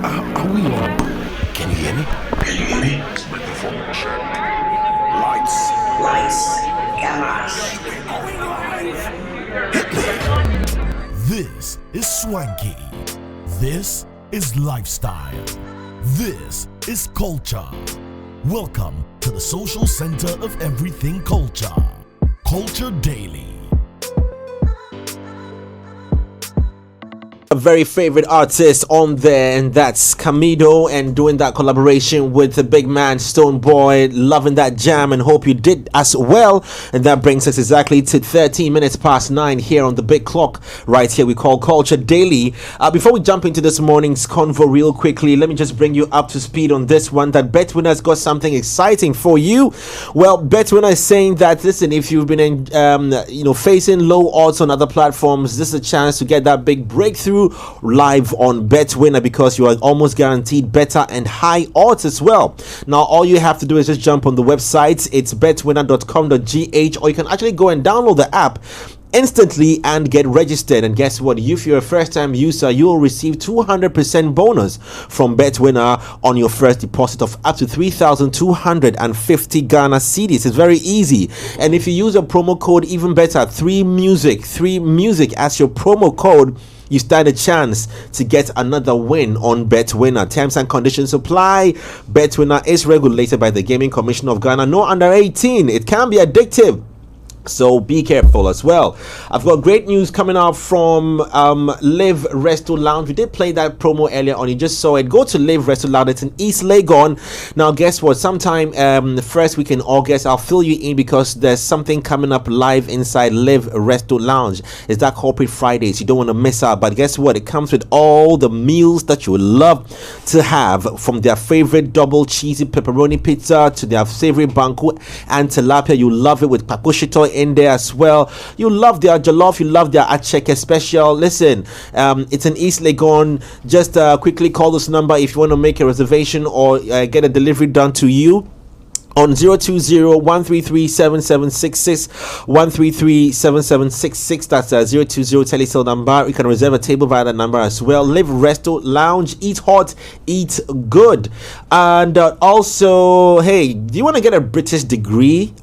Are we on? Can you hear me? Can you hear me? Microphone check. Lights. Camera. This is Swanky. This is lifestyle. This is culture. Welcome to the social center of everything culture. Culture Daily. A very favorite artist on there, and that's Camido, and doing that collaboration with the big man Stonebwoy. Loving that jam, and hope you did as well. And that brings us exactly to 13 minutes past 9 here on the big clock right here we call Culture Daily. Before we jump into this morning's convo real quickly, let me just bring you up to speed on this one, that BetWinner's got something exciting for you. Well, BetWinner is saying that, listen, if you've been facing low odds on other platforms, this is a chance to get that big breakthrough live on BetWinner, because you are almost guaranteed better and high odds as well. Now all you have to do is just jump on the website. It's betwinner.com.gh, or you can actually go and download the app instantly and get registered. And guess what? If you're a first-time user, you will receive 200% bonus from BetWinner on your first deposit of up to 3,250 Ghana cedis. It's very easy. And if you use a promo code, even better, 3music as your promo code, you stand a chance to get another win on BetWinner. Terms and conditions apply. BetWinner is regulated by the Gaming Commission of Ghana. No under 18. It can be addictive, so be careful as well. I've got great news coming out from Live Resto Lounge. We did play that promo earlier on. You just saw it. Go to Live Resto Lounge. It's in East Legon. Now, guess what? Sometime the first week in August, I'll fill you in, because there's something coming up live inside Live Resto Lounge. It's that Corporate Fridays. You don't want to miss out. But guess what? It comes with all the meals that you would love to have, from their favorite double cheesy pepperoni pizza to their savory banku and tilapia. You love it with pakushito in there as well. You love their jollof, you love their acheke special. Listen, it's an East Legon. Just quickly call this number if you want to make a reservation or get a delivery done to you on 020-133-7766, 133-7766. That's a 020 telecell number. You can reserve a table via that number as well. Live Resto Lounge. Eat hot, eat good. And also, hey, do you want to get a British degree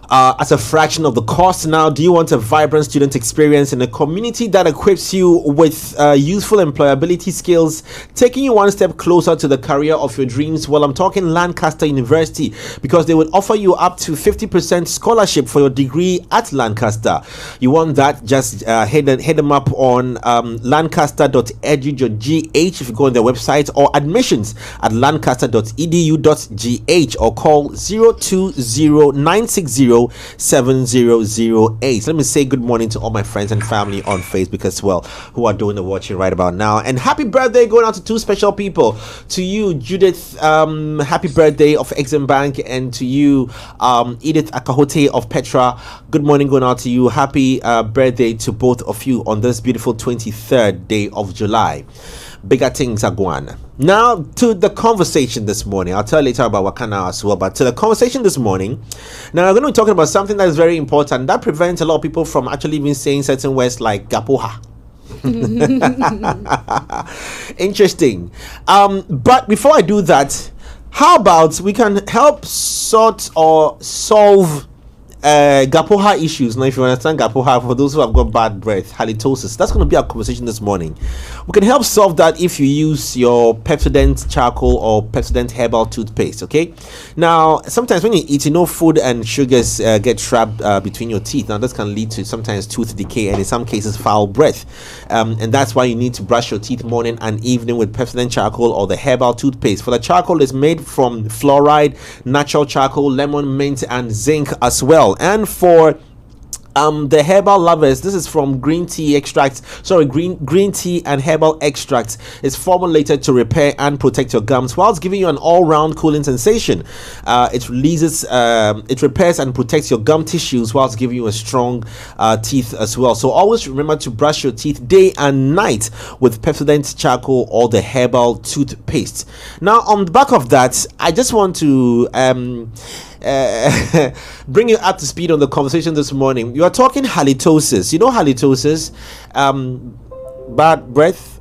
as a fraction of the cost? Now, do you want a vibrant student experience in a community that equips you with useful employability skills, taking you one step closer to the career of your dreams? Well, I'm talking Lancaster University, because they would offer you up to 50% scholarship for your degree at Lancaster. You want that? Just hit them up on lancaster.edu.gh if you go on their website, or admissions at lancaster.edu.gh, or call 020-960-7008. Let me say good morning to all my friends and family on Facebook as well, who are doing the watching right about now. And happy birthday going out to two special people. To you, Judith, happy birthday of Exim Bank, and to you, Edith Akahote of Petra. Good morning going out to you. Happy birthday to both of you on this beautiful 23rd day of July. Bigger things are going. Now to the conversation this morning. I'll tell you later about Wakana as well, but to the conversation this morning. Now we're going to be talking about something that is very important, that prevents a lot of people from actually even saying certain words like Gapoha. Interesting. But before I do that, how about we can help sort or solve Gapoha issues. Now, if you understand Gapoha, for those who have got bad breath, halitosis, that's going to be our conversation this morning. We can help solve that if you use your Pepsodent charcoal or Pepsodent herbal toothpaste. Okay. Now, sometimes when you eat, food and sugars get trapped between your teeth. Now, this can lead to sometimes tooth decay and in some cases foul breath. And that's why you need to brush your teeth morning and evening with Pepsodent charcoal or the herbal toothpaste. For the charcoal is made from fluoride, natural charcoal, lemon, mint, and zinc as well. And for the herbal lovers, this is from green tea and herbal extracts. It's formulated to repair and protect your gums whilst giving you an all-round cooling sensation. It repairs and protects your gum tissues whilst giving you a strong teeth as well. So always remember to brush your teeth day and night with Pepsodent charcoal or the herbal toothpaste. Now, on the back of that, I just want to bring you up to speed on the conversation this morning. You are talking halitosis. You know halitosis, bad breath,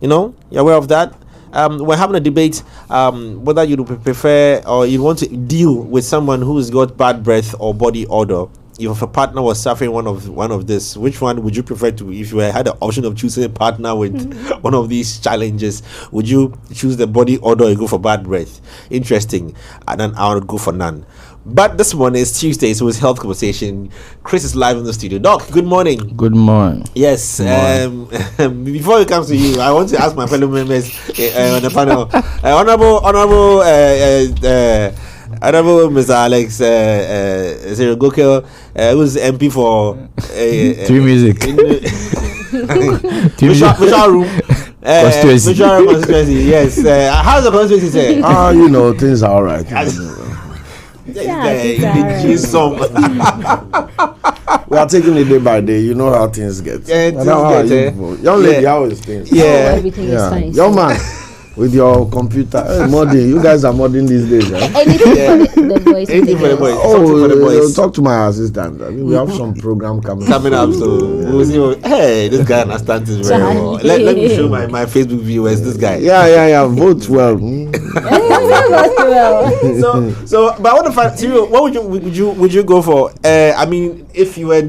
you're aware of that. We're having a debate whether you prefer or you want to deal with someone who's got bad breath or body odor. If a partner was suffering one of this, which one would you prefer to? If you had the option of choosing a partner with one of these challenges, would you choose the body odor or go for bad breath? Interesting. And then I would go for none. But this morning is Tuesday, so it's health conversation. Chris is live in the studio. Doc, good morning. Good morning. Yes. Before it comes to you, I want to ask my fellow members on the panel. Honorable Mr. Alex Zerogokil, who's MP for Tree Music. Which room? Constituency. Yes. How's the constituency say? Things are all right. We are taking it day by day. You know how things get. Young lady, how is things? Yeah. Everything is fine. Young man. With your computer, modding. You guys are modding these days, right? Anything for the boys. Anything for the boys. Talk to my assistant. I mean, we have some program coming up. So we'll see. Hey, this guy understands this very well. Let me show my Facebook viewers this guy. Yeah. Vote well. So, but I want to find. Cyril, what would you go for? I mean, if you were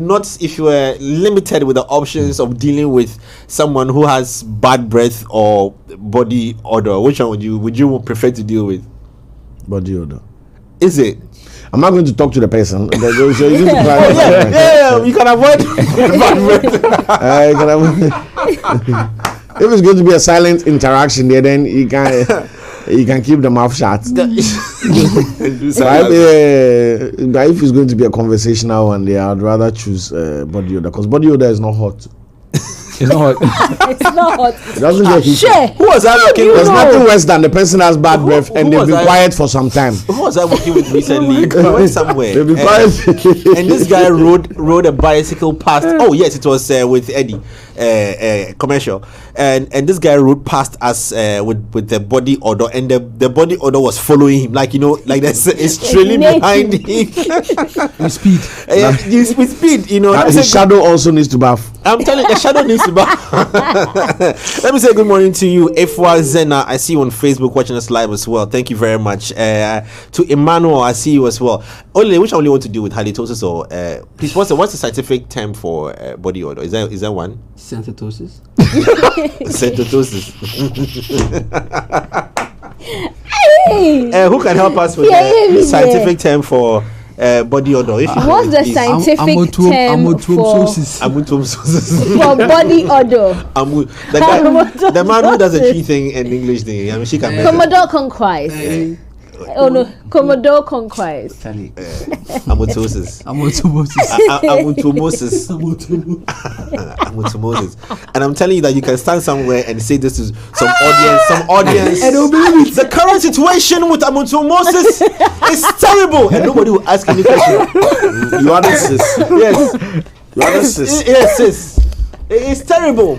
limited with the options of dealing with someone who has bad breath or body odor, which one would you prefer to deal with? Body odor. Is it? I'm not going to talk to the person. You can avoid bad breath. If it's going to be a silent interaction there, then you can keep the mouth shut. But if it's going to be a conversational one, I'd rather choose body odor, because body odor is not hot. It's not hot. It's not hot. It doesn't get heat. Who was I working with? There's nothing worse than the person has bad breath and they've been quiet for some time. Who was I working with recently? We went somewhere. They've been quiet. And this guy rode a bicycle past. Oh yes, it was with Eddie, commercial. And this guy rode past us with the body odor, and the body odor was following him, like it's trailing behind him. With speed. With speed, His shadow also needs to bath. I'm telling you, the shadow needs to bath. Let me say good morning to you, Efwa Zena. I see you on Facebook watching us live as well. Thank you very much. To Emmanuel, I see you as well. Which one do you want to do with halitosis or please? What's the scientific term for body odor? Is that one? Synthetosis. Synthetosis. Hey. Who can help us with the scientific term for body odor? What's the scientific term for body odor? The man who does a tree thing and English thing. I mean, she can. Commodore conquest. Oh no, Commodore conquest. Amotosis. And I'm telling you that you can stand somewhere and say this to some audience, and they'll believe it. The current situation with amotomosis is terrible, and nobody will ask any question. You are the sis. Yes. You are the sis. Yes, sis. It's terrible.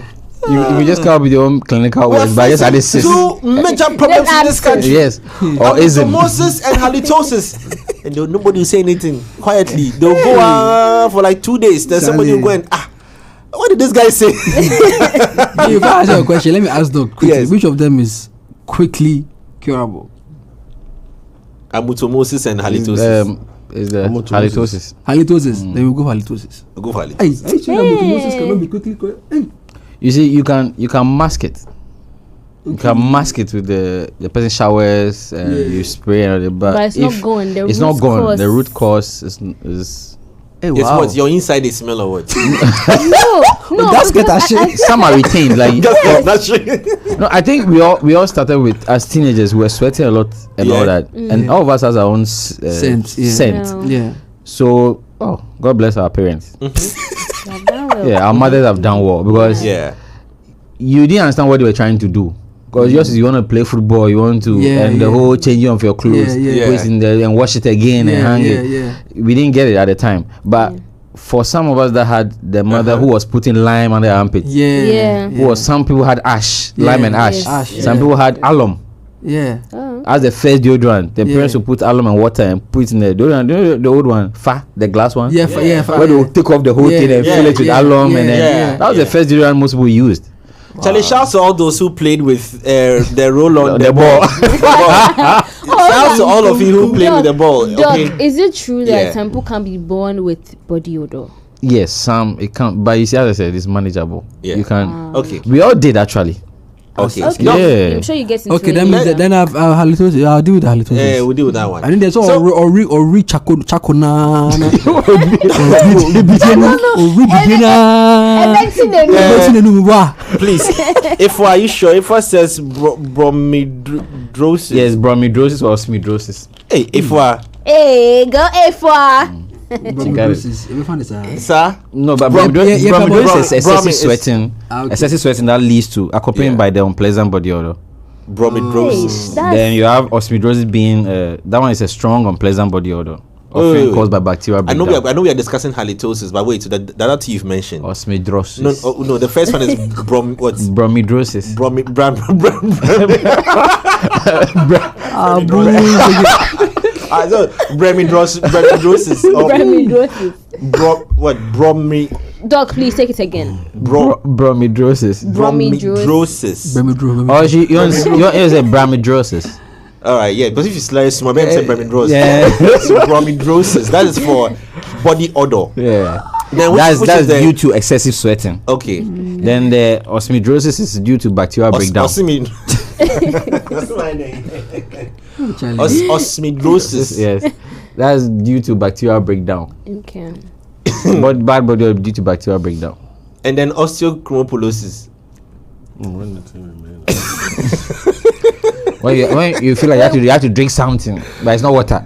You just come up with your own clinical words, but just add two major problems in this country. Yes. Or amotomosis and halitosis. And nobody will say anything quietly. They'll go for like 2 days. Then somebody will go and what did this guy say? If I ask you a question, let me ask Doc quickly. Yes. Which of them is quickly curable? Amotomosis and halitosis. Is the halitosis. Halitosis. Then we go for halitosis. Go for halitosis. Amotomosis cannot be quickly curable. You see, you can mask it. You can mask it with the person showers and you spray and all that, but it's not gone. It's not gone. The root cause is Hey, wow. What your inside is smell or what? no. That's get shit. Some are retained. Like no, I think we all started with as teenagers. We were sweating a lot and all that, and all of us has our own scent. Yeah. So, God bless our parents. Yeah, our mothers have done well because you didn't understand what they were trying to do. Because yours is you want to play football, you want to, and the whole changing of your clothes, put it in there and wash it again and hang it. We didn't get it at the time, but for some of us that had the mother who was putting lime on their armpits, some people had lime and ash. Some people had alum. As the first deodorant, the parents would put alum and water and put it in the deodorant. The old one, the glass one. Where they would take off the whole thing and fill it with alum, and then that was the first deodorant most people used. Charlie, shouts to all those who played with the roll on the ball. Shouts to all of you who played with the ball. Doc, Okay. is it true that some people can be born with body odor? Yes, some it can't. But you see, as I said, it's manageable. Yeah. You can. Okay. We all did actually. Okay. Okay. Yeah. I'm sure you get into Okay, it. that means then I'll halitosis. I'll deal with the halitosis. Yeah, we'll deal with that one. I think there's So- ori chakona. Please, if are you sure? If I says bromidrosis, Yes, bromidrosis or smidrosis. Hey, if I, Hey, go A4. sir, No, but Yeah, bromidrosis, yeah, bromidrosis is brom excessive is- sweating. Okay. Excessive sweating that leads to accompanied Yeah. by the unpleasant body odor. bromidrosis. Then you have osmidrosis being that one is a strong unpleasant body odor, often wait. caused by bacterial I know breakdown. we are discussing halitosis, but wait, so the other two you've mentioned. Osmidrosis. No, the first one is what's Bromidrosis. So bromidrosis or Bromidrosis. bromi Doc, please take it again. Bromidrosis. bromidrosis. Or you want to say bromidrosis. All right, yeah, because if you slice small, maybe say bromidrosis. Yeah. So bromidrosis, that is for body odor. Yeah. Then which That's is the, due to excessive sweating. okay. Then the osmidrosis is due to bacterial breakdown. Osmidrosis. Yes. That's due to bacterial breakdown. Okay. But bad body odor due to bacterial breakdown. And then osteochondrosis. When you feel like you have to drink something, but it's not water.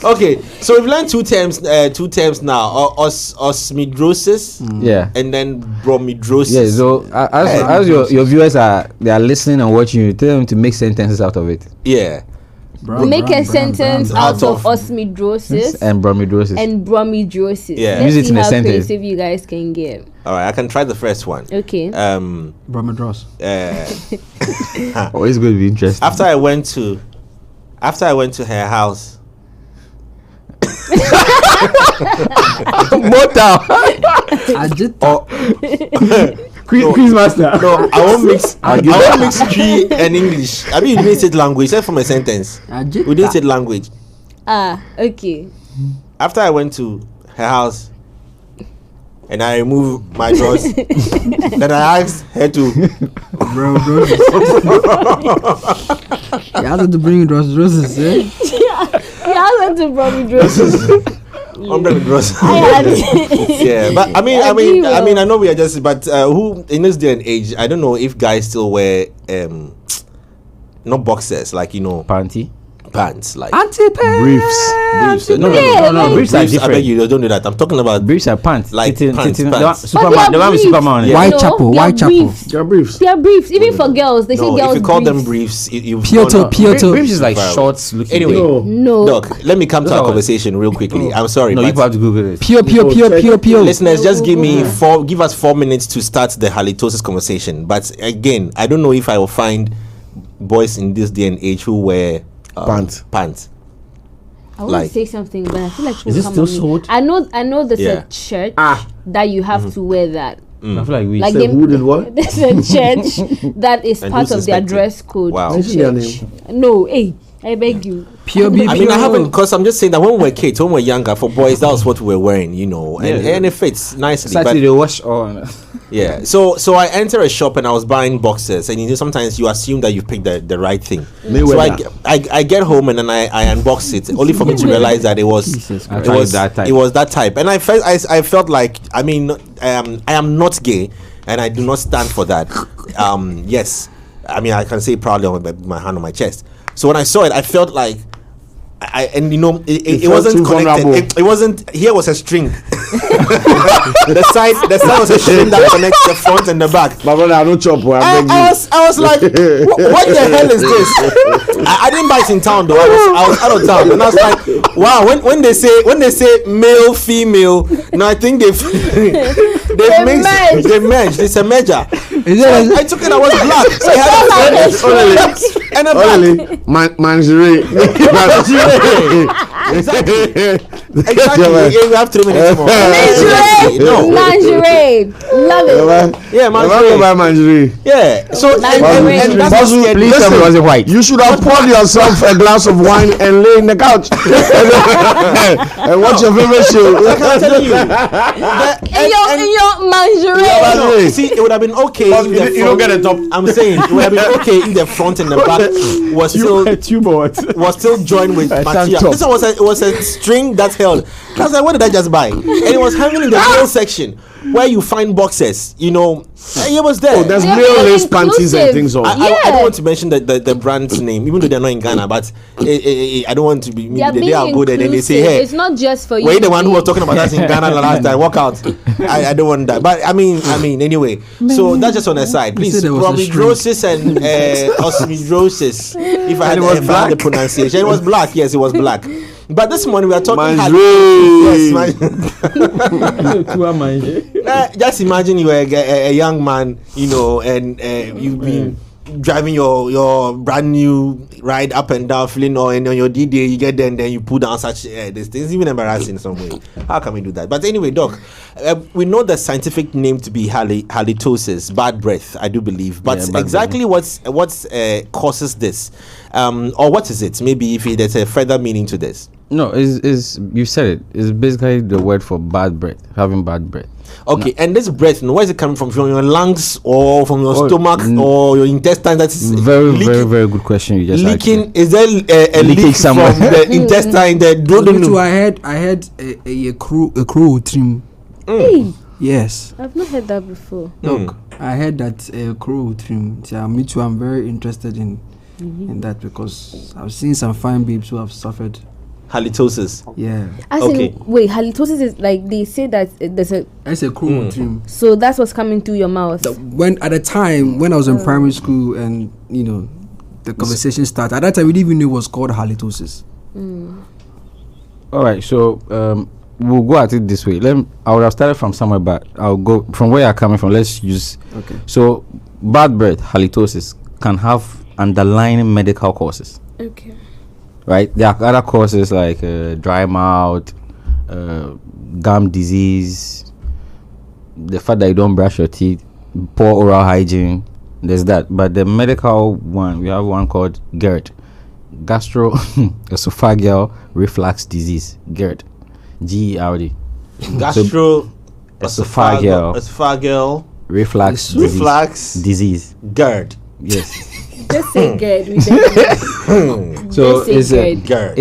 Okay, so we've learned two terms now. Osmidrosis Yeah. and then bromidrosis. Yeah, so as your viewers are listening and watching you, tell them to make sentences out of it. Yeah. Make a sentence out of osmidrosis And bromidrosis. and bromidrosis. Yeah. Let's Use it see in a how sentence. creative you guys can get. All right, I can try the first one. Okay. Bromidros. Oh, it's going to be interesting. After I went to her house. Quiz master. No, I won't mix. I won't mix Tree and English. I mean, you didn't say language. Say from a sentence. We didn't say language. Okay. After I went to her house and I removed my drawers, then I asked her to. You have to bring roses, eh? Yeah, I went to bromidrosis. Yeah, but I know we are just, but who in this day and age, I don't know if guys still wear not boxers, like Panty. pants, like Briefs. No, briefs are I different. beg you, don't do that. I'm talking about Briefs are pants. Like pants. But Superman. they The are one with briefs. Superman on it. Yeah. Whitechapel, they are Whitechapel. briefs. Your briefs. They are briefs. Even for girls, they say no. girls If you call them briefs. briefs, you Pioto. Briefs is like Viral. shorts looking. Anyway, thing. No. Look, let me come to Those our are- conversation real quickly. I'm sorry, No, but you have to Google it. Pio. listeners, just give us 4 minutes to start the halitosis conversation. But again, I don't know if I will find boys in this day and age who wear pants. I want to say something, but I feel like Is it still sold? I know there's Yeah. a church that you have to wear that. I feel like we. Like Say who did what? there's a church that is And part who's of their inspecting? dress code. Wow. to Mention their church. No, hey, I beg you. Pio. I mean, I haven't, because I'm just saying that when we were kids, when we were younger, for boys, that was what we were wearing, and it fits nicely. Saturday they wash on. Yeah. So I enter a shop and I was buying boxes, and sometimes you assume that you picked the right thing. So I get home and then I unbox it, only for me to realize that it was that type. It was that type, and I felt like, I mean, I am not gay, and I do not stand for that. Yes, I mean, I can say proudly with my hand on my chest. So when I saw it, I felt like. It wasn't connected. It wasn't. Here was a string. the side was a string that connects the front and the back. My brother, I don't chop. I was like, what the hell is this? I didn't buy it in town though. I was out of town, and I was like, wow. When they say male, female, no, I think they've merged. It's a merger. I took it. I was black. So I had a Mangerie. exactly. Exactly. We have 3 minutes more. Mangerade. Love it. Yeah, mangerade. Yeah. So and that's Basu, please tell me it wasn't white. You should have poured yourself a glass of wine and lay in the couch and watch your favorite show. I'm telling you. In your mangerade. No, see, it would have been okay if the front, you don't get a top. I'm saying it would have been okay if the front and the back was still joined with material. This one was a string that held. I was like, what did I just buy? And it was hanging in the male section where you find boxes, and it was there. Oh, there's male lace panties and things on. I don't want to mention the brand's name, even though they're not in Ghana, but I don't want to be. They are good, and then they say, hey, it's not just for you. We're the one who was talking about us in Ghana the last time. Walk out. I don't want that. But I mean, anyway. So that's just on the side. Please, promidrosis and osmidrosis. If I had the pronunciation, it was black. Yes, it was black. But this morning we are talking. Just imagine you are a young man, and you've been driving your brand new ride up and down, feeling and on your D-Day you get there and then you pull down such these things. Even embarrassing in some way. How can we do that? But anyway, Doc, we know the scientific name to be halitosis, bad breath, I do believe. But exactly what causes this, or what is it? Maybe if there's a further meaning to this. No, is you said it. It's basically the word for bad breath, having bad breath. Okay, and this breath, where is it coming from? From your lungs or from your stomach or your intestine? That's very, very, very good question. You just leaking. Is there a leak somewhere from the intestine? I had a crow trim. Yes, I've not heard that before. Look, I heard that crow trim. Yeah, me too. I'm very interested in that because I've seen some fine babes who have suffered halitosis. Yeah. Wait, halitosis is like they say that there's a. It's a crow trim. So that's what's coming through your mouth. At the time when I was in primary school and the conversation started, at that time we didn't even know it was called halitosis. All right, so we'll go at it this way. I would have started from somewhere, but I'll go from where you're coming from. Let's use. Okay. So bad breath, halitosis, can have underlying medical causes. Okay. Right, there are other causes like dry mouth, gum disease, the fact that you don't brush your teeth, poor oral hygiene. There's that, but the medical one, we have one called GERD, gastroesophageal reflux disease. GERD, GERD. Gastroesophageal reflux disease. GERD. Yes. Just say GERD. So it's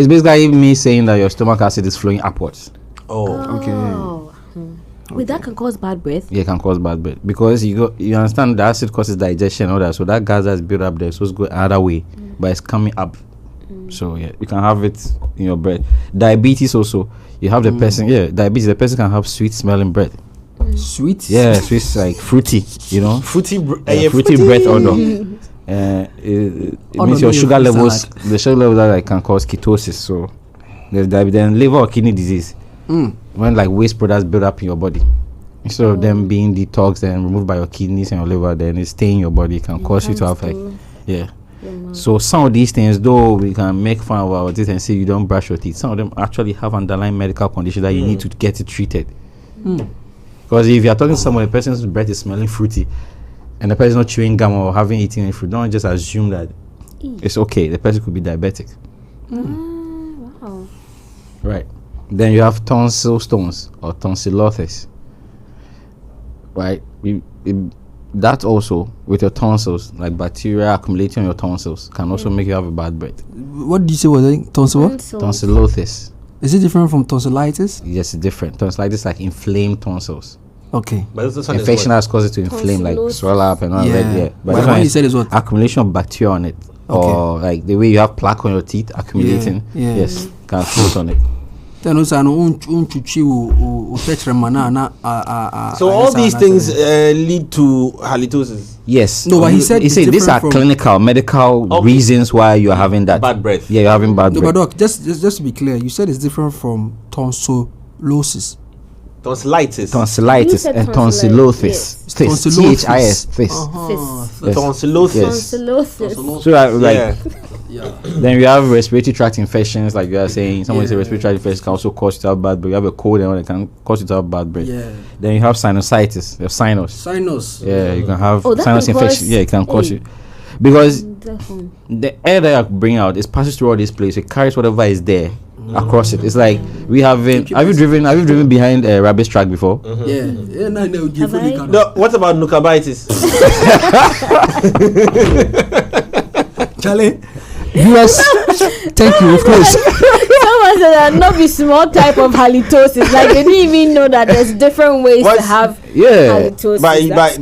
basically me saying that your stomach acid is flowing upwards. Okay. Wait, that can cause bad breath? Yeah, it can cause bad breath because you understand the acid causes digestion and all that, so that gas that's built up there, so it's going another way, but it's coming up. So yeah, you can have it in your breath. Diabetes also, you have the person. Yeah, diabetes. The person can have sweet smelling breath. Sweet? Yeah, sweet like fruity. Fruity breath odor. It means your sugar levels, the sugar levels that can cause ketosis. So there's diabetes, then liver or kidney disease. When like waste products build up in your body, instead of them being detoxed and removed by your kidneys and your liver, then it's staying in your body. It can cause you to have so some of these things, though we can make fun of our teeth and say you don't brush your teeth, some of them actually have underlying medical conditions that you need to get it treated. Because if you're talking to someone, the person's breath is smelling fruity and the person is not chewing gum or having eaten any fruit, don't just assume that it's okay. The person could be diabetic. Wow. Right. Then you have tonsil stones or tonsillosis. Right. That also, with your tonsils, like bacteria accumulating on your tonsils, can also make you have a bad breath. What did you say was it? Tonsillosis. Is it different from tonsillitis? Yes, it's different. Tonsillitis is like inflamed tonsils. Okay. But this infection has caused it to inflame, like swell up and all that. But the one you said is what? Accumulation of bacteria on it. Okay. Or like the way you have plaque on your teeth accumulating. Yes, can float on it. So all these things lead to halitosis. Yes. No, but he said these are clinical, medical reasons why you are having that bad breath. Yeah, you're having bad breath. But Doc, just to be clear, you said it's different from tonsillosis. Tonsillitis And tonsillosis. Tonsillosis. Tonsillosis. So like Yeah. Then we have respiratory tract infections, like you are saying. Someone say respiratory tract infections can also cause you to have bad breath. You have a cold and it can cause you to have bad breath. Yeah. Then you have sinusitis, your sinus. Sinus. Yeah, you can have that sinus can cause- infection. Yeah, it can cause you. Because the air that you bring out, it passes through all this place. It carries whatever is there across it. It's like we have been. Have you driven behind a rubbish truck before? Yeah. Yeah. No. Have I? No, what about nukabitis? Charlie. Yes. Thank you. Of course. Someone said that not be small type of halitosis. Like they didn't even know that there's different ways to What's- have Yeah. halitosis.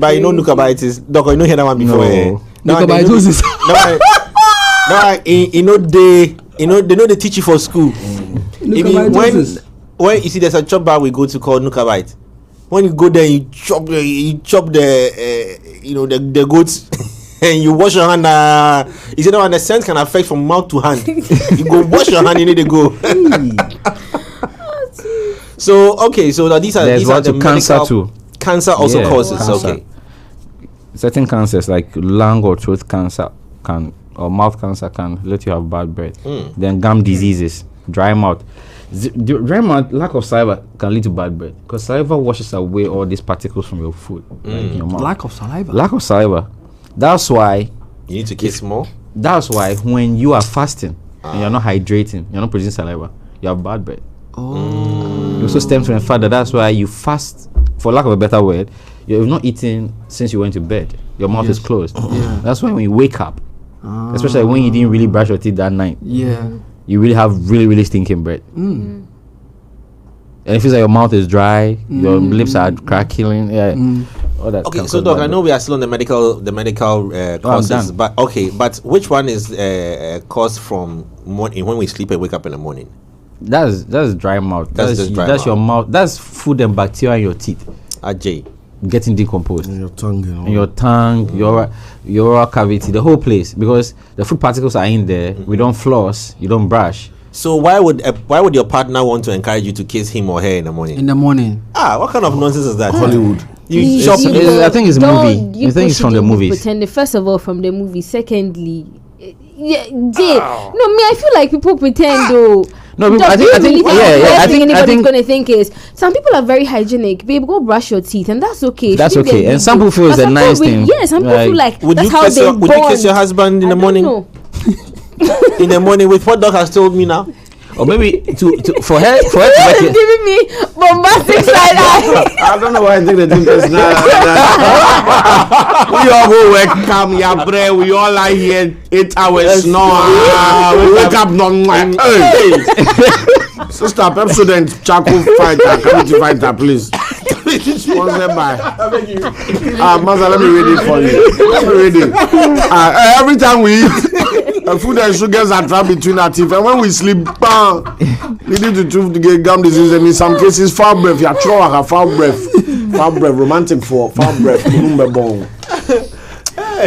By you know nukabitis. Doc, you know hear that one before. No. Eh? Nukabitis. You know they teach you for school. Even when you see there's a chop bar we go to called Nukabite. When you go there, you chop the goats and you wash your hand. You see now the scent can affect from mouth to hand. You go wash your hand, you need to go. So these are the cancer medical too. Cancer also Yeah, causes. cancer. Okay. Certain cancers like lung or throat cancer or mouth cancer can let you have bad breath. Then gum diseases, dry mouth. Dry mouth, lack of saliva can lead to bad breath because saliva washes away all these particles from your food, like in your mouth. Lack of saliva. Lack of saliva. That's why. You need to kiss more. That's why when you are fasting and you're not hydrating, you're not producing saliva, you have bad breath. It also stems from the fact that that's why you fast, for lack of a better word, you've not eaten since you went to bed. Your mouth is closed. That's why when you wake up, especially when you didn't really brush your teeth that night, Yeah. you really have really stinking breath. And it feels like your mouth is dry, your lips are crackling. Yeah. All that Okay, can so cause Doc, bad I know we are still on the medical causes, done. but which one is caused from when we sleep and wake up in the morning? That's dry mouth. That's just dry That's your mouth. That's food and bacteria in your teeth Ajay. getting decomposed. In your tongue, In your tongue, your oral cavity, the whole place, because the food particles are in there. We don't floss, you don't brush. So why would your partner want to encourage you to kiss him or her in the morning? In the morning. What kind of nonsense is that? Hollywood. You shop. I think it's movie. You think it's from the movies. Pretend first of all from the movie. Secondly, yeah, Jay. No, me. I feel like people pretend though. No, people, Doc, I think, do you really yeah, the yeah, first I thing think, anybody's gonna think is some people are very hygienic. Babe, go brush your teeth, and that's okay. That's Shouldn't okay. be a And big some deal. people feel it's But a some nice people thing. Yeah, some people feel like Would that's you how kiss they your bond. Would you kiss your husband in the morning? No. In the morning with what Doc has told me now? or maybe to for her to make it. Giving me bombastic side eye. I don't know why I think they think this. We all go work, come, yeah, bre. We all lie here 8 hours, snore. We wake up, no, hey. Sister, Pepsodent, charcoal fighter, community fighter, please. Sponsored by. Master, let me read it for you. Let me read it. Every time we eat, food and sugars are trapped between our teeth, and when we sleep, bang, leading to tooth to get gum disease, and in some cases, foul breath. You are throwing a foul breath, romantic for foul breath.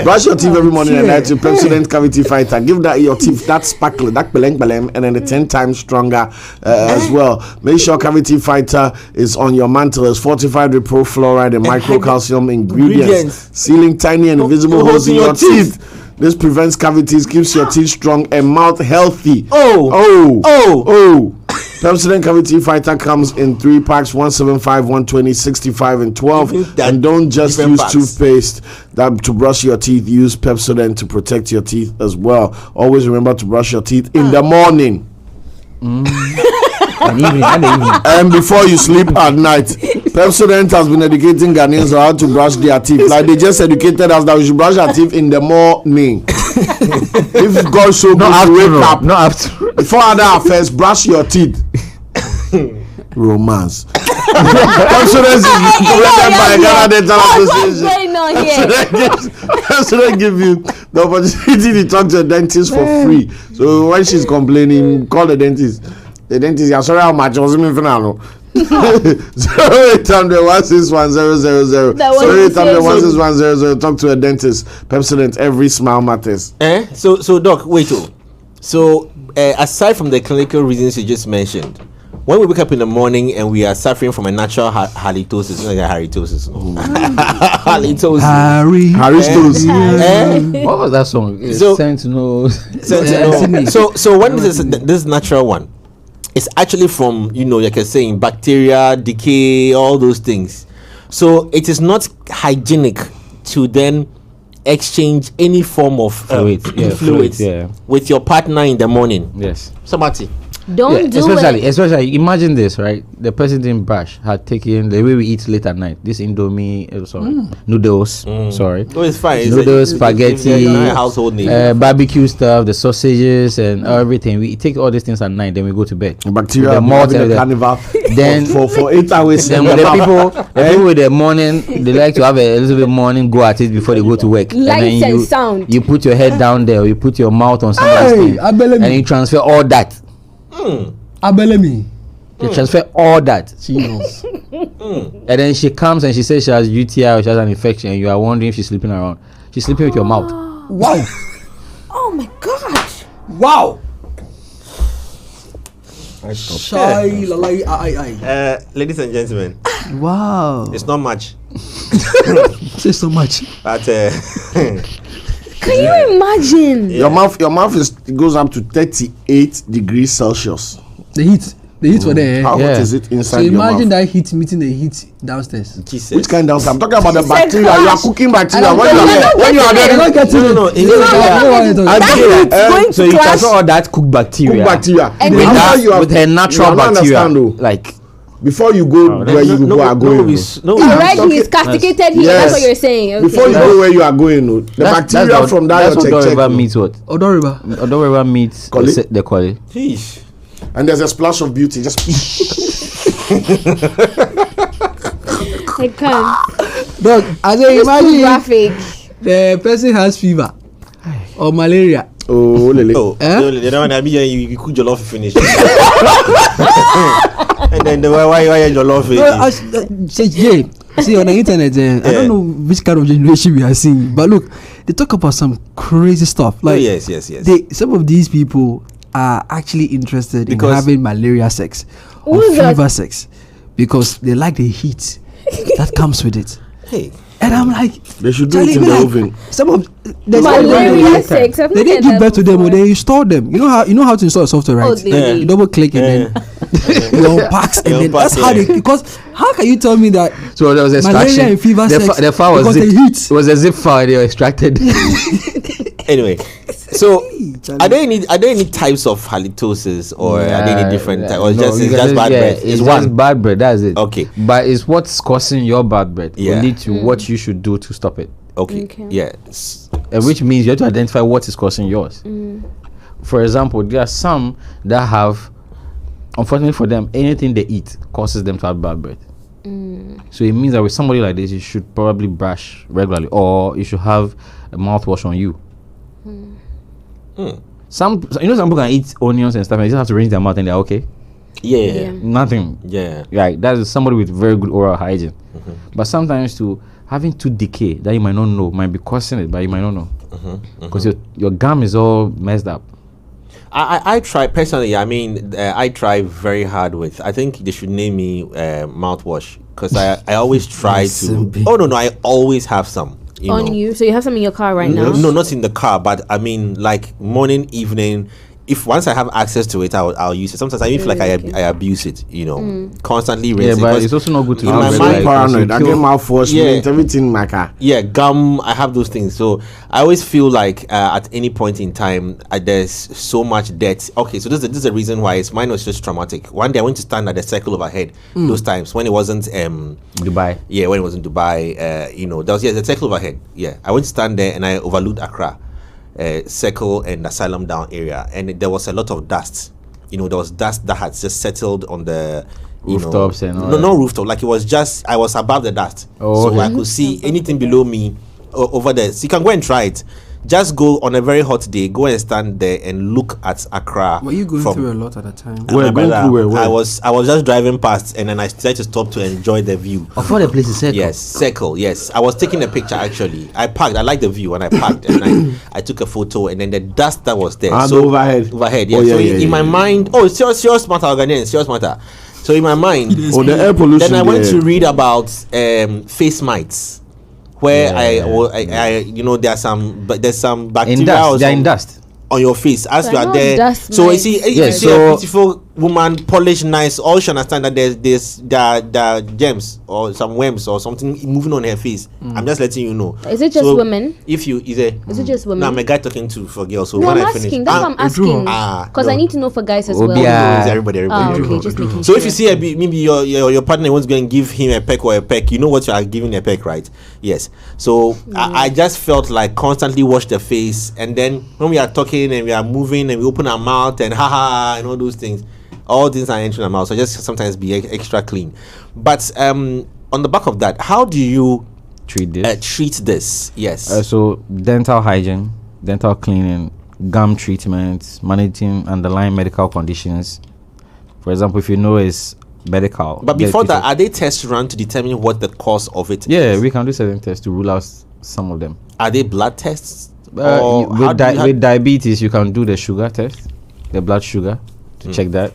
Brush your teeth every morning and night to Pepsodent Cavity Fighter. Give that your teeth that sparkle, that beleng, and then the 10 times stronger as well. Make sure Cavity Fighter is on your mantle. It's fortified with pro fluoride and microcalcium ingredients, sealing tiny and invisible holes in your teeth. This prevents cavities, keeps your teeth strong and mouth healthy. Oh! Pepsodent Cavity Fighter comes in 3 packs: 175, 120, 65, and 12. And don't just use toothpaste to brush your teeth. Use Pepsodent to protect your teeth as well. Always remember to brush your teeth in the morning. And before you sleep at night. Pepsodent has been educating Ghanaians on how to brush their teeth. Like they just educated us that we should brush our teeth in the morning. If God so good to wake up, Not after. before other affairs, brush your teeth. Romance. Pepsodent is recommended by Ghana Dental Association. What's going on here? Pepsodent give you the opportunity to talk to a dentist for free. So when she's complaining, call the dentist. The dentist, yeah, sorry how much I was in final. 0800-161-000. 0800-161-000. Talk to a dentist. Pepsodent, every smile matters. So Doc, wait. So aside from the clinical reasons you just mentioned, when we wake up in the morning and we are suffering from a natural halitosis, halitosis. What was that song? So when this natural one, it's actually from, like you're saying, bacteria, decay, all those things. So it is not hygienic to then exchange any form of fluids with your partner in the morning. Yes. Somebody. Don't do it. Especially, imagine this, right? The person didn't brush, had taken the way we eat late at night. This Indomie, noodles. Sorry. Oh, it's fine. Noodles, spaghetti, household name. barbecue stuff, the sausages and everything. We take all these things at night, then we go to bed. Bacteria, the malt and the carnival. Then for 8 hours. Then with the people with the morning, they like to have a little bit morning go at it before they go to work. Lights and sound. You put your head down there, or you put your mouth on somebody's thing, and you transfer all that. Abelemi. They transfer all that. And then she comes and she says she has UTI or she has an infection, and you are wondering if she's sleeping around. She's sleeping with your mouth. Wow. Oh my gosh. Wow. Ladies and gentlemen, Wow. it's not much. Say so much. But Can you imagine? Your mouth it goes up to 38 degrees Celsius. The heat for there. How hot is it So inside your mouth? imagine that heat meeting the heat downstairs. Jesus. Which kind downstairs? I'm talking about the He said bacteria. You are crash. cooking bacteria. I don't When you are there, not getting No. it. So you transfer all that cooked bacteria. cook bacteria. And with, After that, you have- with her natural you don't bacteria. understand, though. Like, Before you go where you are going. Already he's castigated here. Yes. That's what you're saying. Okay. Before you go where you are going, the bacteria from that that's your what check. River meets what? Odo River. Odo River meets Collie? the quality. Sheesh. And there's a splash of beauty. Just I can't. Dog, as I It's too imagine graphic. the person has fever or malaria. oh, lele. Oh, the one I mean, you cook your love finish. And then why your love See on the internet, I don't know which kind of generation we are seeing, but look, they talk about some crazy stuff. Like, yes. Some of these people are actually interested Because- in having malaria sex or Who's that? fever sex because they like the heat that comes with it. Hey. And I'm like, They should do Charlie, it in be the like, oven. Some of there's Malaria sex. I've they not didn't heard give that birth to them, or before. they install them. You know how to install a software, right? Oh, they did. You double click and then you unpacks, and then that's how they. Because how can you tell me that So there was extraction. malaria and fever sex The file was because they zipped. heat? It was a zip file they were extracted. Anyway, so are there any types of halitosis, or are there any different types, or it's just bad breath? It's one. just bad breath. That's it. Okay. But it's what's causing your bad breath. Yeah. Will lead to what you should do to stop it. Okay. Yeah. Which means you have to identify what is causing yours. For example, there are some that have, unfortunately for them, anything they eat causes them to have bad breath. So it means that with somebody like this, you should probably brush regularly, or you should have a mouthwash on you. Some people can eat onions and stuff, and they just have to rinse their mouth and they're okay. Yeah. Nothing. Yeah. Right. That is somebody with very good oral hygiene. But sometimes too, having tooth decay that you might not know might be causing it, but you might not know because your gum is all messed up. I try personally. I mean, I try very hard with. I think they should name me mouthwash, because I always try to. Oh no, I always have some. On you, so you have some in your car right now. No, not in the car, but I mean, like morning, evening. If once I have access to it, I'll use it. Sometimes I even feel like I abuse it. Constantly rinsing. Yeah, but it's also not good to in have my it, mind, like, paranoid. I kill- get mouthwash, Yeah. mint, everything in my car. Yeah, gum. I have those things. So I always feel like at any point in time, there's so much debt. Okay, so this is the reason why mine was just traumatic. One day I went to stand at the Circle Overhead. Those times when it wasn't Dubai. Yeah, when it was in Dubai, there was the Circle Overhead. Yeah, I went to stand there and I overlooked Accra, Circle and Asylum Down area, and there was a lot of dust. There was dust that had just settled on the Rooftops and all no, that. not rooftop. Like it was just I was above the dust, Oh, so okay. I could see anything below me over there. So you can go and try it. just go on a very hot day, go and stand there and look at Accra. Were you going through a lot at the time? Where, going through where? I was just driving past, and then I decided to stop to enjoy the view. Of all the places, Circle. Yes, Circle. Yes, I was taking a picture actually. I parked. I liked the view, and I parked, and I took a photo, and then the dust that was there. And overhead. Overhead. Yeah. Oh, yeah, so yeah, in my mind, it's serious matter, Ghanaian, serious matter. So in my mind, the air pollution. then I went to read about face mites, where I there's some bacteria They're in dust on your face as But you are not there. dust So you mites. see, Yeah, you see so- a beautiful woman, polished, nice. All should understand that there are gems or some worms or something moving on her face. I'm just letting you know. Is it just So women? If you Is it just women? no, I'm a guy talking to for girls. So No, when I'm I asking. finish, That's what I'm asking. no. Because I need to know for guys as well. Obia. It's everybody. Okay, just making So sure. if you see maybe your partner wants to go and give him a peck or a peck, you know what you are giving a peck, right? Yes. So I just felt like constantly wash the face, and then when we are talking and we are moving and we open our mouth and ha and all those things, all things are entering our mouth. So just sometimes be extra clean. But on the back of that, how do you treat this. treat this? Yes. So dental hygiene, dental cleaning, gum treatments, managing underlying medical conditions. For example, if you know it's medical. But get before treated. that, are they tests run to determine what the cause of it Yeah, is? we can do certain tests to rule out some of them. Are they blood tests? Or how With, do you- with diabetes, you can do the sugar test, the blood sugar, to check that.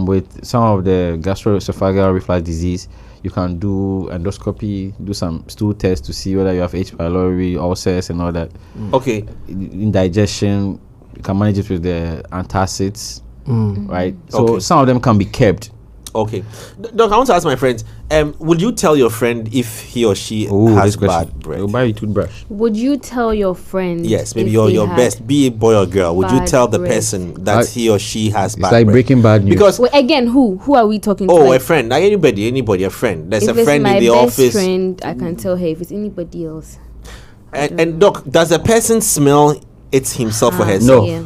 With some of the gastroesophageal reflux disease, you can do endoscopy, do some stool tests to see whether you have H. pylori, ulcers, and all that. Okay. Indigestion, you can manage it with the antacids, right? So Okay. some of them can be kept. Okay. Doc, I want to ask my friends, would you tell your friend if he or she has bad breath? They'll buy you toothbrush. Would you tell your friend? Yes, maybe if your they had- best, be it boy or girl. Would you bad tell the breath? person that he or she has It's bad like breath? Breaking Bad news. Because Wait, again, who are we talking to? a Like, friend, like anybody, a friend. There's if a friend it's my in the best office. friend, I can tell her. If it's anybody else, And Doc, does the person smell it himself or herself? No. Yeah.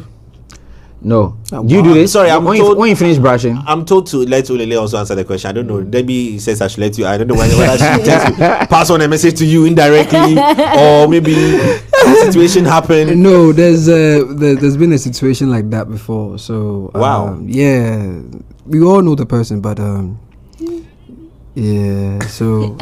No. Do you do this? Sorry, I'm when, told- when you finish brushing. I'm told to let Olele also answer the question. I don't know. Maybe he says I should let you. I don't know whether she tends to pass on a message to you indirectly, or maybe a situation happened. No, there's been a situation like that before. So Wow. yeah, we all know the person, but yeah, so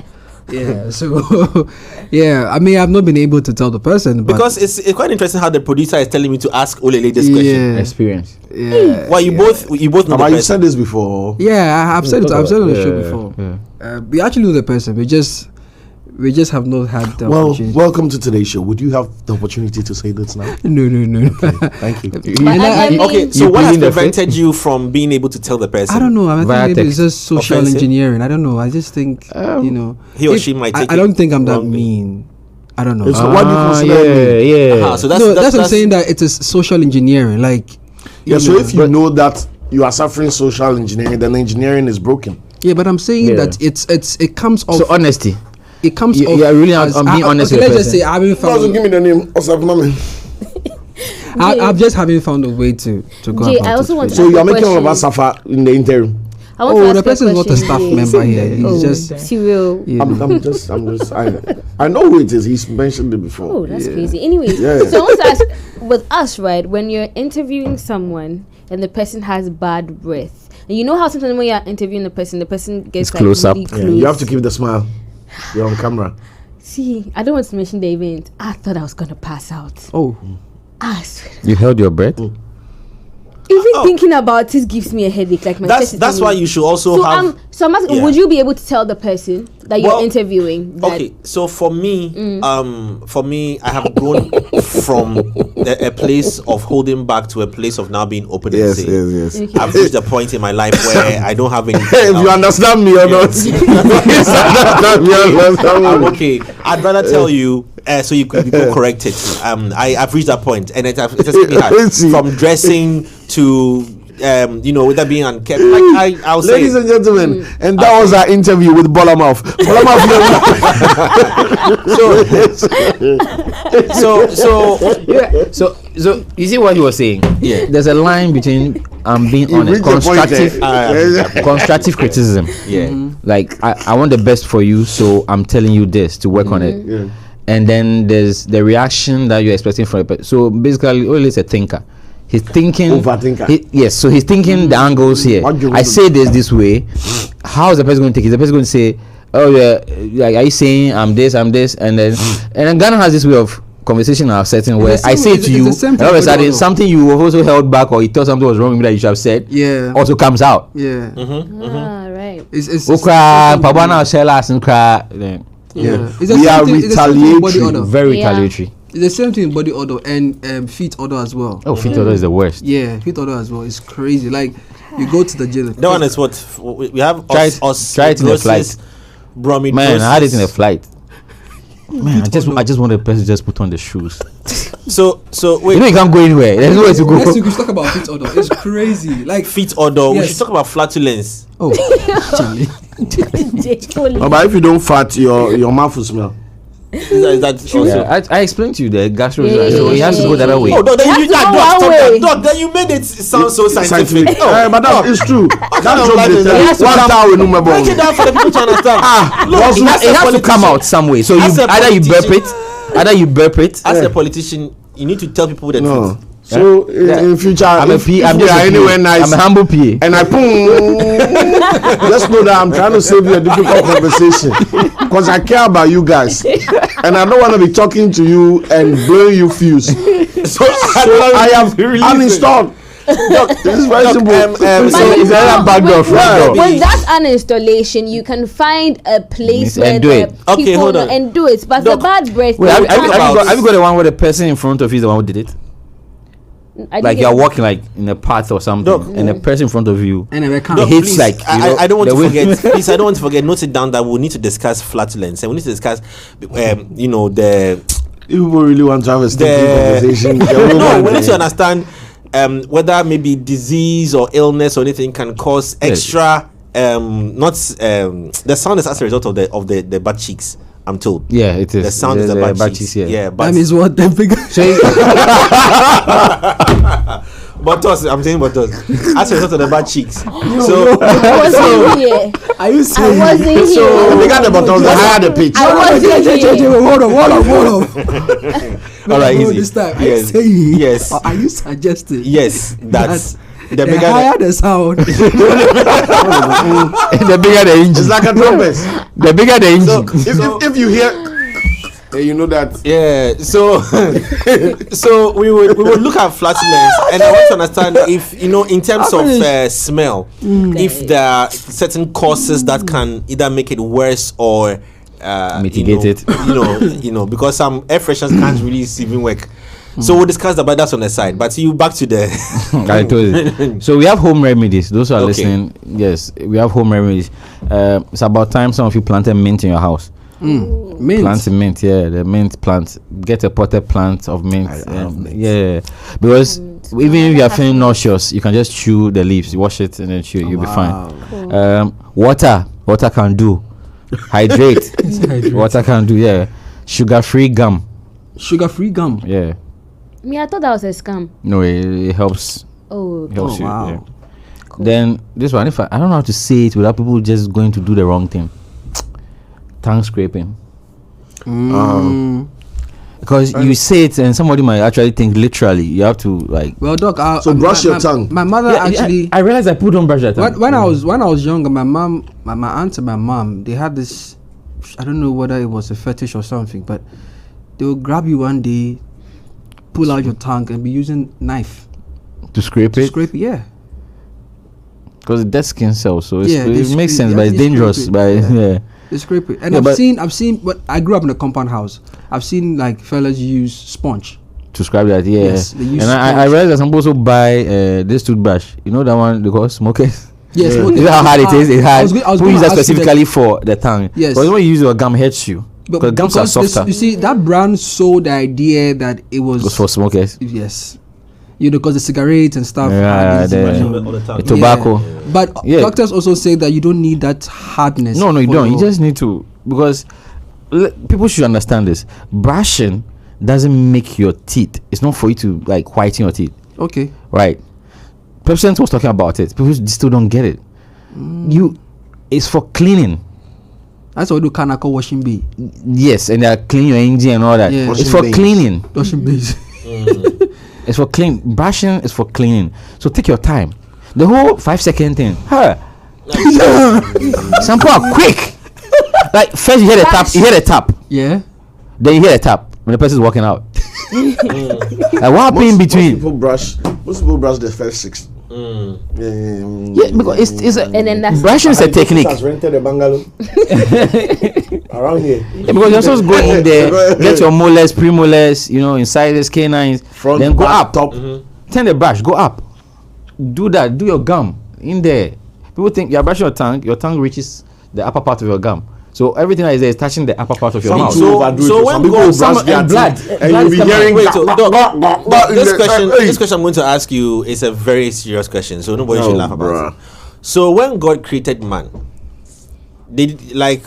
yeah, so yeah. I mean, I've not been able to tell the person but Because it's quite interesting how the producer is telling me to ask Olele this question. yeah, Experience. yeah. Well, you both know the But you person. said this before. Yeah, I've said it. I've said it on the show Yeah, before. yeah. We actually know the person. We just have not had the Well, opportunity. welcome to today's show. Would you have the opportunity to say this now? No. Thank you. But I mean, Okay, so You what has pleading the prevented you from being able to tell the person? I don't know. I Via think maybe it's text. just social Offensive? engineering. I don't know. I just think you know He or if- she might I, take I don't it think I'm that wrongly. mean. I don't know. It's what do you consider mean? yeah. Ah, so that's no, that's that's what I'm saying. That it is social engineering. Like Yeah, you so know, if you know that you are suffering social engineering, then engineering is broken. yeah, but I'm saying Yeah. that it comes off. So honesty. it comes you- off. you are really as- being honest Okay, with the let's just person. say I haven't found. give me the name. I've just haven't found a way to go Jay, about I also it. want to So ask you are a making all of question. us suffer in the interim. I want to Oh, ask the a person is not a question, staff Jay. member here. He's Oh, just. Cyril. You know. I'm just. I know who it is. He's mentioned it before. Oh, that's crazy. Anyways, Yeah. so I want to ask, with us, right, when you're interviewing someone and the person has bad breath, and you know how sometimes when you're interviewing the person gets It's like close up. really Yeah, close. you have to keep the smile. You're on camera. See, I don't want to mention the event. I thought I was gonna pass out. Oh, I swear. You held your breath. Even thinking about it gives me a headache. Like my chest is That's why tingling. you should also So have. so I'm asking, Yeah. would you be able to tell the person that you're Well, interviewing? That Okay, so for me, I have grown from a place of holding back to a place of now being open and saying. yes. Okay. I've reached a point in my life where I don't have anything. If you else. understand me or not, I'm okay. I'd rather tell you so you could go correct it. I've reached that point, and it has been hard from dressing to with that being unkept. Like I'll say, ladies and gentlemen, and that was our interview with Bolamouth. So you see what he was saying? Yeah. There's a line between being You honest, reached the point, constructive, constructive criticism. yeah. Like I want the best for you, so I'm telling you this to work on it. Yeah. and then there's the reaction that you're expecting from a person. So basically, Oli is a thinker. He's thinking. Overthinker. Yes, so he's thinking the angles here. I say this way. How is the person going to take it? Is the person going to say, "Oh yeah, like, are you saying I'm this," and then Ghana has this way of conversation I've setting where I say to you, and all of a sudden something you have also held back, or you thought something was wrong with me that you should have said, also comes out. Yeah. Right. It's we are retaliatory. Very retaliatory. It's the same thing in body odor and feet odor as well. Oh, feet odor is the worst. Yeah, feet odor as well. It's crazy. Like you go to the jail. That one is what we have. Try it in a flight. Man, I had it in a flight. Man, I just want the person to just put on the shoes. So wait. You can't go anywhere. There's nowhere to go. Next week we should talk about feet odor. It's crazy. Like feet odor. Yes. We should talk about flatulence. Oh, Charlie. But if you don't fart, your mouth will smell. Is that also? Yeah, I explained to you the gastro, so he has to go the other way. Oh, then then you made it sound so scientific. But that is true. That's what they tell you. Break it down for the people to understand. Look, it has to come out some way. So either you burp it. As a politician, you need to tell people the truth. So in future, I'm anywhere nice. I'm a humble PA, and I just know that I'm trying to save you a difficult conversation because I care about you guys, and I don't want to be talking to you and blowing you fuse. So I have uninstalled. Look, this is very simple. Is that a back door, front door? With that uninstallation, you can find a place where people hold on. and do it. But the bad breath. Wait, have you got the one where the person in front of you is the one who did it? Like you're walking like in a path or something, and the person in front of you hits like. I don't want to forget. Please, I don't want to forget. Note it down that we need to discuss flatulence, and we need to discuss, the. People really want to have a stinking conversation. No, we need to understand whether maybe disease or illness or anything can cause extra. The sound is as a result of the butt cheeks. I'm told. Yeah, it is. The sound is the butt cheeks. Yeah, but that means what? The bigger. Buttocks. I'm saying buttocks. As a result of the butt cheeks. I wasn't here. Are you saying? I wasn't here. So they got the buttocks. The higher the pitch. I wasn't here. Hold on. All right, easy. This time. Yes. Yes. Or are you suggesting? Yes, that's. The bigger higher the sound, the bigger the engine. It's like a trumpet. The bigger the engine. So if you hear, you know that. Yeah. So we would look at flatulence, and I want to understand if in terms of smell, if there are certain causes that can either make it worse or mitigate it. Because some air fresheners can't really even work. So we'll discuss that, but that's on the side. But you back to the. I told you. So we have home remedies. Those who are listening, yes, we have home remedies. It's about time some of you planted mint in your house. Mint. Plant mint, yeah, the mint plant. Get a potted plant of mint. Yeah, because even if you are feeling nauseous, you can just chew the leaves, wash it, and then chew. You'll be fine. Cool. Water can do. Hydrate. Water can do. Yeah, sugar-free gum. Yeah. I thought that was a scam. No, it helps. Oh, helps you. Wow. Yeah. Cool. Then this one, if I don't know how to say it without people just going to do the wrong thing. Tongue scraping. Because you say it and somebody might actually think literally. You have to like. Well, Doc. Brush your tongue. My mother actually. I realized I don't brush that tongue. When I was younger, my aunt and my mom, they had this. I don't know whether it was a fetish or something, but they will grab you one day, pull out your tongue, and be using knife to scrape it. Yeah. Because it's dead skin cells, so it makes sense, but it's dangerous. They scrape it, and I've seen. But I grew up in a compound house. I've seen like fellas use sponge to scrub that. Yeah, yes, they use and I realized that some people also buy this toothbrush. You know that one they call smokers. Yes, you know how hard it is. It hard. Who use that specifically for the tongue? Yes, because when you use your gum, hurts you. Because gums are softer. You see, that brand sold the idea that it was for smokers. Yes. Because the cigarettes and stuff. The tobacco. Yeah. But doctors also say that you don't need that hardness. No, you don't. You just need to, because people should understand this. Brushing doesn't make your teeth. It's not for you to like whiten your teeth. Okay. Right. President was talking about it. People still don't get it. It's for cleaning. That's what we do Kanako washing bay. Yes, and they clean your engine and all that. Yeah. It's for cleaning. Washing bays. It's for clean. Brushing is for cleaning. So take your time. The whole 5-second thing. Shampoo are quick. Like first you hear the tap. You hear the tap. Yeah. Then you hear the tap when the person's walking out. Like what happened in between? Most people brush the first 6. Yeah, because it's a, And then that's brushing is a technique. Has rented a bungalow around here. Yeah, because you're supposed to go in there, get your molars, premolars, incisors, canines, Front, then go back, up, top. turn the brush, go up, do that, do your gum in there. People think you're brushing your tongue reaches the upper part of your gum. So everything that is there is touching the upper part of your Some mouth. people overdo it. so Some when people God- brush some- their and blood. teeth, Blood and you'll is be coming out. hearing. Wait, so, Doc, this Hey. question I'm going to ask you is a very serious question, so nobody should Oh, laugh about bruh. it. So when God created man,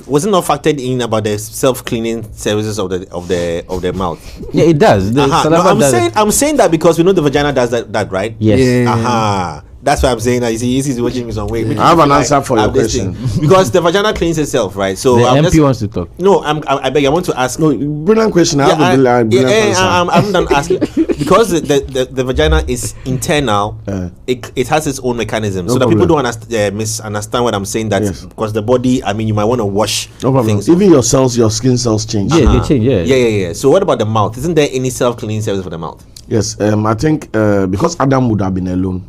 was it not factored in about the self-cleaning services of the mouth? Yeah, it does. The No, saliva does it. I'm saying that because we know the vagina does that, right? Yes. Yeah. Aha. That's why I'm saying that. You see, he's watching me some way. I have an answer for your question. Because the vagina cleans itself, right? So The I'm MP wants to talk. No, I beg. I want to ask. No, brilliant question. I have a brilliant answer. I'm done asking because the vagina is internal. It has its own mechanism, No so that people problem. don't misunderstand what I'm saying. That Yes. because the body, I mean, you might want to wash No problem. things. Even your cells, your skin cells change. Yeah, they change. Yeah. Yeah. So what about the mouth? Isn't there any self-cleaning service for the mouth? Yes, I think because Adam would have been alone,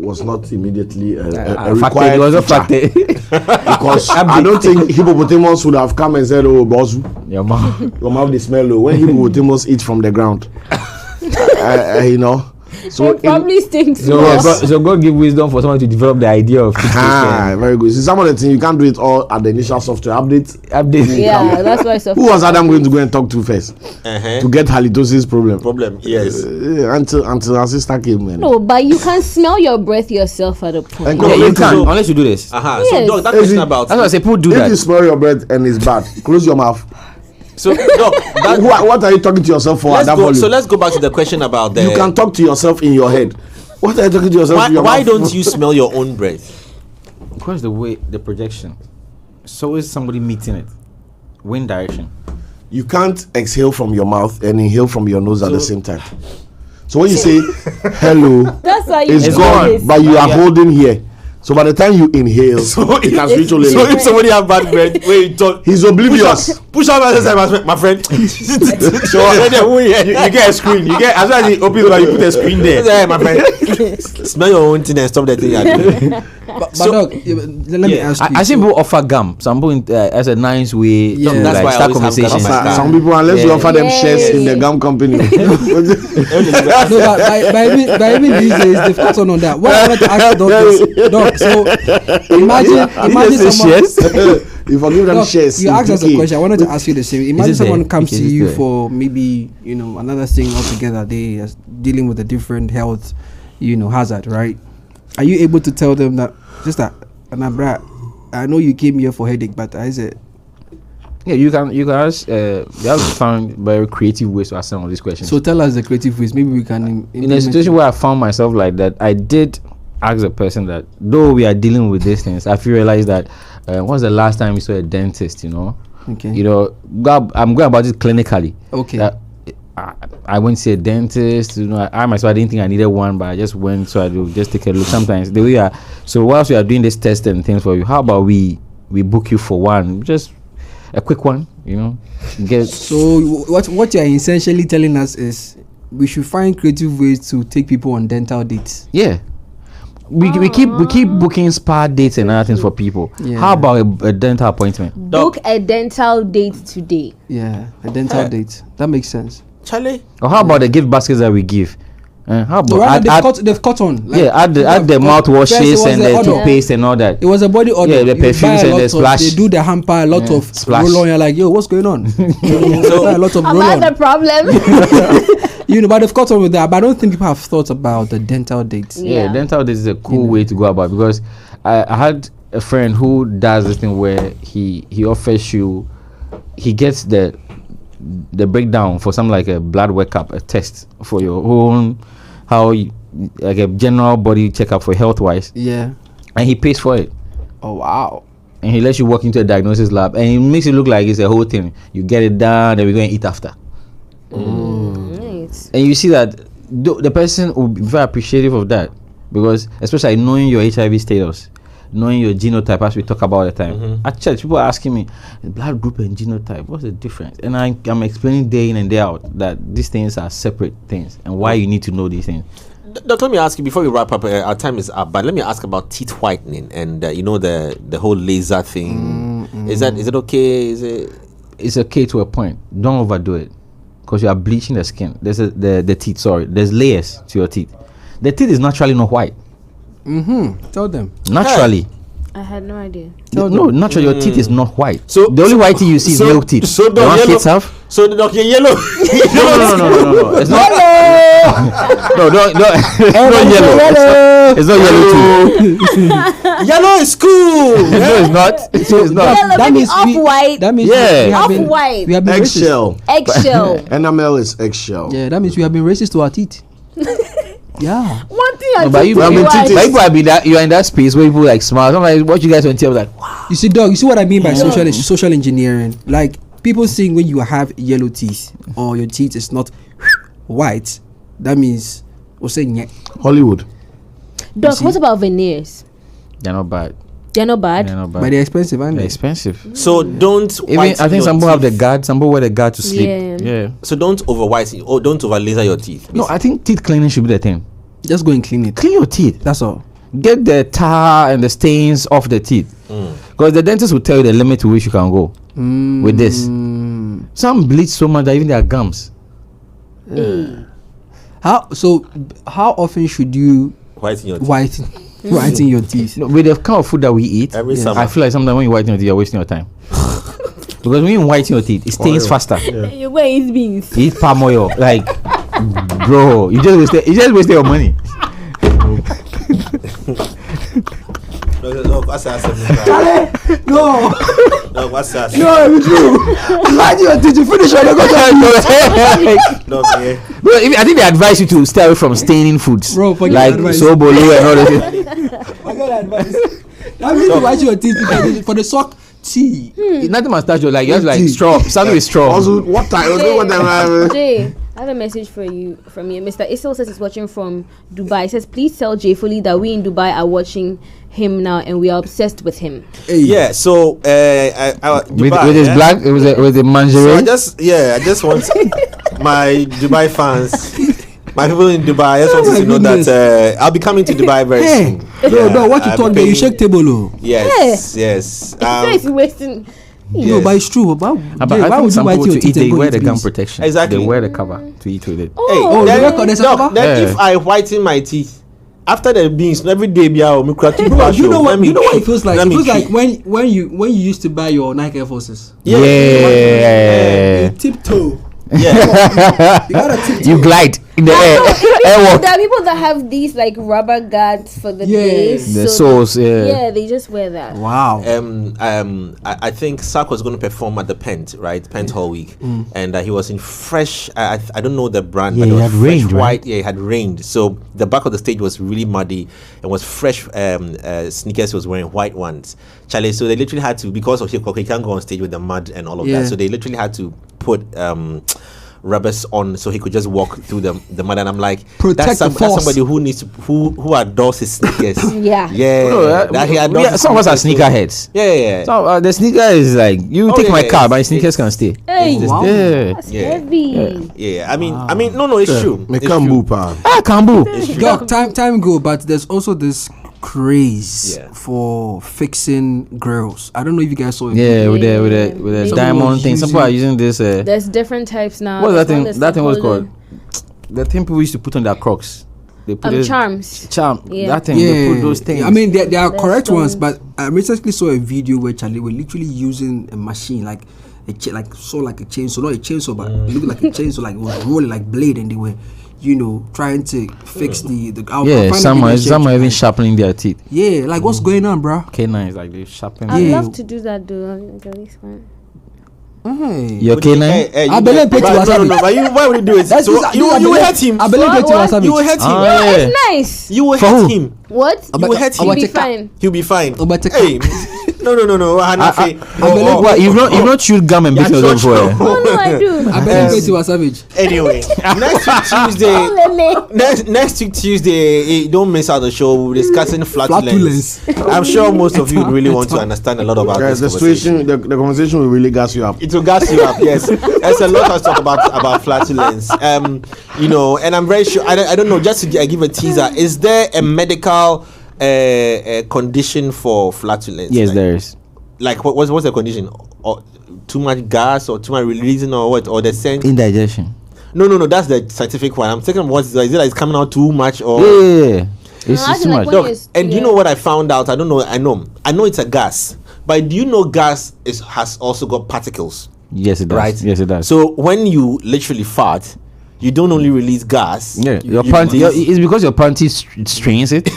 was not immediately a Factor, required it was a feature. factor. Because I don't think hippopotamus would have come and said, "Oh, Bozu, Your mouth. your mouth they smell low." When hippopotamus eat from the ground, So it probably stinks. So, more. so God give wisdom for someone to develop the idea of very good. See, some of the things you can't do it all at the initial software update. Yeah, that's why. Who was Adam going to go and talk to first to get halitosis problem? Yes. Until our sister came. Man. No, but you can smell your breath yourself at a point. And Yeah, you can So- unless you do this. So Yes. Doc, that Is question it- about That's why I say people do If you that. smell your breath and it's bad, close your mouth. so Doc, that, What are you talking to yourself for at that volume? so let's go back to the question about the. You can talk to yourself in your head. What are you talking to yourself in your Why mouth? don't you smell your own breath? Because the projection. So is somebody meeting it. Wind direction. You can't exhale from your mouth and inhale from your nose at the same time. So when you say hello, That's why you it's do gone, this. but you are holding here. So by the time you inhale, it has reached only. So if somebody have bad breath, wait, you talk. He's oblivious. Push up my friend. So you get a screen. You get as soon as you open it, you put a screen there. Hey, my friend. Smell your own thing and stop the thing you're doing. But So- Doc, let me ask you. I see people offer gum. Some people as a nice way Yeah. to That's why I start always have conversations. gum on my car. some people, unless you Yeah. offer them shares in the Yes. gum company. No, but even these days they've caught on that. What I wanted to ask Doc is, so imagine someone. You forgive them Doc, shares. you in asked us a PK. question. I wanted to ask you the same. Imagine it someone there? comes Is to it you there? for maybe another thing altogether. They are dealing with a different health, hazard, right? Are you able to tell them that just that, Bra, I know you came here for headache, but I said. Yeah, you can ask. You have found very creative ways to ask some of these questions. So tell us the creative ways. Maybe we can. in a implement situation it. where I found myself like that, I did ask the person that though we are dealing with these things, I feel realized that when's the last time you saw a dentist? Okay. I'm going about it clinically. Okay. That I went to see a dentist. I myself I didn't think I needed one, but I just went so I do just take a look. Sometimes the way you are. So whilst we are doing this test and things for you, how about we book you for one, just a quick one, get. So what you are essentially telling us is we should find creative ways to take people on dental dates. Yeah. We keep booking spa dates and other things for people. Yeah. How about a dental appointment? Book a dental date today. Yeah, a dental date. That makes sense. Charlie. Or how about the gift baskets that we give? How about No, rather they've cut on. Like, add the first it mouthwashes was and the order. toothpaste and all that. It was a body order. Yeah, the You buy perfumes a and lot the of- splash. They do the hamper, a lot of splash. roll on. You're like, yo, what's going on? So, a lot of roll About the on. problem. But they've cut on with that. But I don't think people have thought about the dental dates. Yeah, dental dates is a cool way to go about, because I had a friend who does this thing where he offers you, he gets the breakdown for something like a blood workup, a test for your own, like a general body checkup for health wise, Yeah. and he pays for it. Oh wow. and he lets you walk into a diagnosis lab, and he makes it look like it's a whole thing. You get it done, then we're going to eat after. Nice. And you see that the person will be very appreciative of that, because especially knowing your HIV status, knowing your genotype, as we talk about all the time. At church, people are asking me, blood group and genotype, what's the difference? And I'm explaining day in and day out that these things are separate things and why you need to know these things. Doctor, let me ask you before we wrap up. Our time is up, but let me ask about teeth whitening and the whole laser thing. Is it okay? It's okay to a point. Don't overdo it, because you are bleaching the skin. There's the teeth. Sorry, there's layers to your teeth. The teeth is naturally not white. Tell them. Naturally. I had no idea. No, naturally your teeth is not white. So the only white teeth you see is milk teeth. So the one kids have. So the yellow. No. It's not. No. It's not yellow too. Yellow is cool. No, it's not. It's not. That means off-white. That means Off-white. we have been Eggshell. Eggshell. Enamel is eggshell. Yeah, that means we have been racist to our teeth. Yeah. One thing No, but you are in that space where people like smile. Sometimes what you guys want to tell like, wow. You see, dog. You see what I mean by social engineering? Like people saying when you have yellow teeth or your teeth is not white, that means we're saying yeah. Hollywood. Doc, what about veneers? They're not bad. They're not bad. But they're expensive, aren't They're they? expensive. So don't. Even I think some people have the guard. Some people wear the guard to sleep. Yeah. So don't over whiten or don't over laser your teeth. No, I think teeth cleaning should be the thing. Just go and clean it. Clean your teeth. That's all. Get the tar and the stains off the teeth. Because the dentist will tell you the limit to which you can go with this. Some bleach so much that even their gums. How often should you Whiten your teeth. whiten your teeth? No, with the kind of food that we eat, Every summer. I feel like sometimes when you whiten your teeth, you're wasting your time. Because when you whiten your teeth, it stains faster. You go eat beans. You eat palm oil, like, bro, you just wasted your money. No, what's that? No. No, what's that? No, it's true. Whiten your teeth. You finish your No, yeah. Bro, I think they advise you to stay away from staining foods. Bro, forget like advice. sobolo and all that. I got advice. That means you whiten your teeth for the sock tea. Nothing must touch you. Like you have to like straw. Something with straw. Also, what time? Jay, I have a message for you from you. Mr. Issel says he's watching from Dubai. He says, please tell Jay Foley that we in Dubai are watching him now and we are obsessed with him. Yeah, so Dubai, with his black with the So manjare. I just want my Dubai fans, my people in Dubai, I just want you to know that I'll be coming to Dubai very soon. No, what you talk there? You shake table, oh. Yes. He's wasting. No, but it's true. But But Jay, I why think would you some whiten people your to eat, teeth and they go wear eat the gum beans? protection. Exactly. They wear the cover to eat with it. There's a cover. Then if I whiten my teeth after the beans, every day be out, Bro, you know what? You know what it feels like. It feels like when you used to buy your Nike Air Forces. Yeah. You tiptoe. Yeah. You gotta tiptoe. You glide in the air. Airwalk. There are people that have these like rubber guards for the base. The so soles. Yeah. they just wear that. Wow. I think Sark was going to perform at the Pent, right? Pent Hall Week, and he was in fresh. I don't know the brand, Yeah, but it it was had fresh rained, right? white. Yeah, it had rained, so the back of the stage was really muddy and was fresh sneakers. He was wearing white ones, Charlie. So they literally had to, because of he can't go on stage with the mud and all of that. So they literally had to put rubbers on so he could just walk through the mud. And I'm like, that's somebody who needs to who adores his sneakers. Yeah. That he adores his Some of us are sneakers. sneaker heads. Yeah. So the sneaker is like you take my car, my sneakers can stay. Hey, Wow. Yeah. that's heavy. Yeah. I mean, no, it's true. Me It's come true. boopa. Kambu. Dog, time go, but there's also this craze Yeah. for fixing grills. I don't know if you guys saw it. Yeah, with the Maybe. diamond thing. Some people are using this. There's different types now. What's that There's one thing? that's That thing was supposed- called. The thing people used to put on their Crocs. They put it- charms. Charm. Yeah. That thing. They put those things. I mean, they are There's correct ones, stones. but I recently saw a video where Charlie were literally using a machine like a like a chainsaw, not a chainsaw, but it looked like a chainsaw, like it was rolling like blade, and they were, trying to fix the. I'll yeah, find some the are image even tonight. sharpening their teeth. Yeah, like what's going on, bro? Canines like they sharpen. I'd Yeah. love to do that, though. Like, at least one. Hey. Your canine. Hey, I believe Petty was no, having- but why would you do it? That's So just- you I will believe- hurt him. I believe What? Petty was having. You will hurt him. Ah, yeah. It's nice. You will For hurt who? him. What? You will hurt him. He'll be fine. He'll be fine. but Hey, No. Hanafi. What, you've not chewed gum and bitten yourself before? Oh no, I do. I bet you was savage. Anyway, next week Tuesday, don't miss out the show. We'll be discussing flatulence. I'm sure most of you really want to understand a lot about this conversation. The conversation will really gas you up. It will gas you up, yes. There's a lot to talk about flatulence. And I'm very sure. I don't know. Just to give a teaser, is there a medical condition for flatulence? Yes, there is. Like what's the condition? Or too much gas, or too much releasing, or what? Or the scent? Indigestion. No. That's the scientific one. I'm thinking, is it like it's coming out too much, or? Yeah. It's too much. Look, and you know what I found out? I don't know. I know it's a gas, but do you know gas has also got particles? Yes, it does. Right? Yes, it does. So when you literally fart, you don't only release gas. Yeah, your panty. It's because your panty strains it.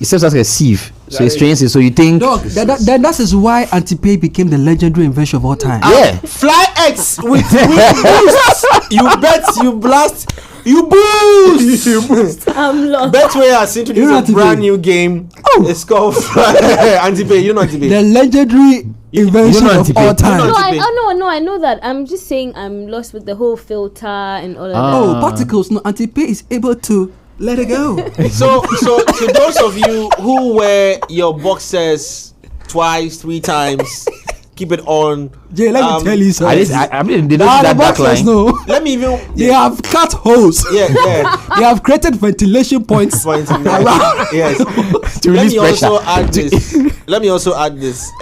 It serves as a sieve, so it strains it. So you think. Dog, that is why Antipae became the legendary invention of all time. Yeah. Fly X with boost. You bet, you blast, you boost. I'm lost. Betway has introduced a brand new game. It's called Antipae. You know Antipae. The legendary invention of all time. No, I know that. I'm just saying I'm lost with the whole filter and all of that. Oh, particles. No, Antipae is able to let it go. So to those of you who wear your boxers twice, 3 times, keep it on. Jay, let me tell you something. I mean, they don't see that back line. No. Let me even. They have cut holes. Yeah. They have created ventilation points around. Yes. To release pressure. Let me also add this.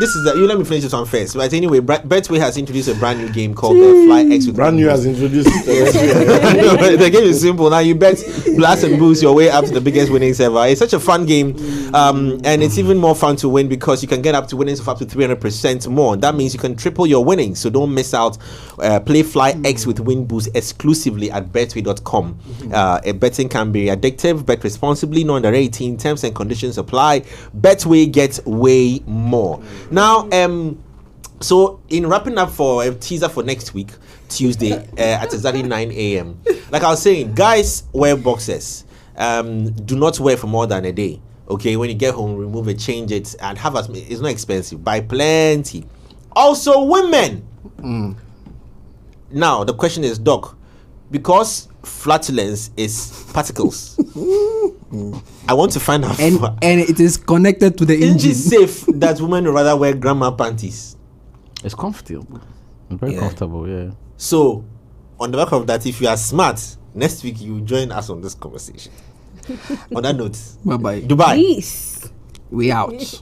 This is let me finish this one first. But anyway, Betway has introduced a brand new game called Fly X. Brand new has introduced. The game is simple. Now you bet, blast and boost your way up to the biggest winnings ever. It's such a fun game, and it's even more fun to win because you can get up to winnings of up to 300% more. That means you can triple your winnings. So don't miss out. Play Fly X with Win Boost exclusively at betway.com. Betting can be addictive. Bet responsibly. No under 18. Terms and conditions apply. Betway gets way more. Now, so in wrapping up for a teaser for next week, Tuesday at exactly 9 a.m. Like I was saying, guys wear boxers. Do not wear for more than a day. Okay, when you get home, remove it, change it, and have as it's not expensive. Buy plenty. Also, women. Now the question is, Doc, because flatulence is particles. I want to find out. And it is connected to the engine. Is it safe that women would rather wear grandma panties? It's comfortable. It's very comfortable, yeah. So, on the back of that, if you are smart, next week you join us on this conversation. On that note, Bye-bye. Dubai. Peace. We out.